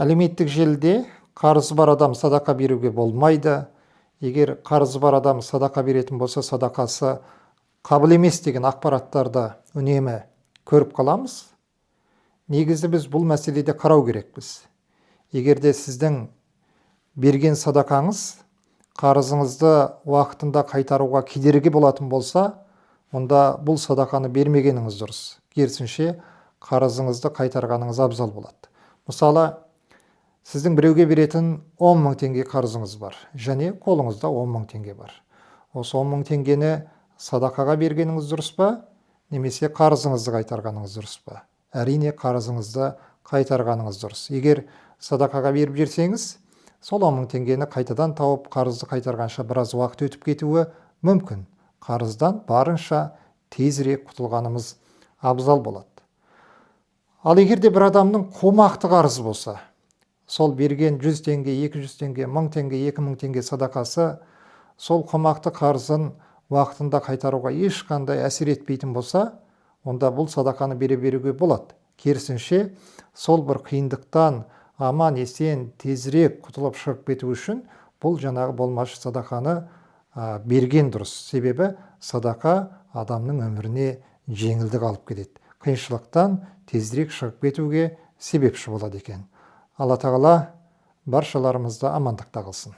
Әлеуметтік желіде қарызы бар адам садақа беруге болмайды. Егер қарызы бар адам садақа беретін болса, садақасы қабыл емес деген ақпараттарды үнемі көріп қаламыз. Негізі біз бұл мәселеде қарау керекпіз. Егерде сіздің берген садақаңыз қарызыңызды уақытында қайтаруға кедергі болатын болса, онда бұл садақаны бермегеніңіз дұрыс. Керісінше қарызыңызды қайтарғаныңыз абзал болады. Мысалы, сіздің біреуге беретін 10 мың теңге қарызыңыз бар, және қолыңызда 10 мың теңге бар. Осы 10 мың теңгені садақаға бергеніңіз дұрыс па, немесе қарызыңызды қайтарғаныңыз дұрыс па? Әрине, қарызыңызды қайтарғаныңыз дұрыс. Егер садақаға беріп жерсеңіз, сол 10 мың теңгені қайтадан тауып, қарызды қайтарғанша біраз уақыт өтіп кетуі мүмкін. Қарыздан барынша тезірек құтылғанымыз абзал болады. Ал егерде бір адамның қомақты қарызы болса, сол берген 100 теңге, 200 теңге, 1000 теңге, 2000 теңге садақасы сол қомақты қарызын уақытында қайтаруға ешқандай әсер етпейтін болса, онда бұл садақаны беруге болады. Керісінше, сол бір қиындықтан аман есен тезірек құтылып шығып кету үшін бұл жаңағы болмашы садақаны берген дұрыс. Себебі садақа адамның өміріне жеңілдік алып келеді. Қиыншылықтан тезірек шығып кетуге себепші болады екен. Алла тағала баршаларымызды амандықта қылсын.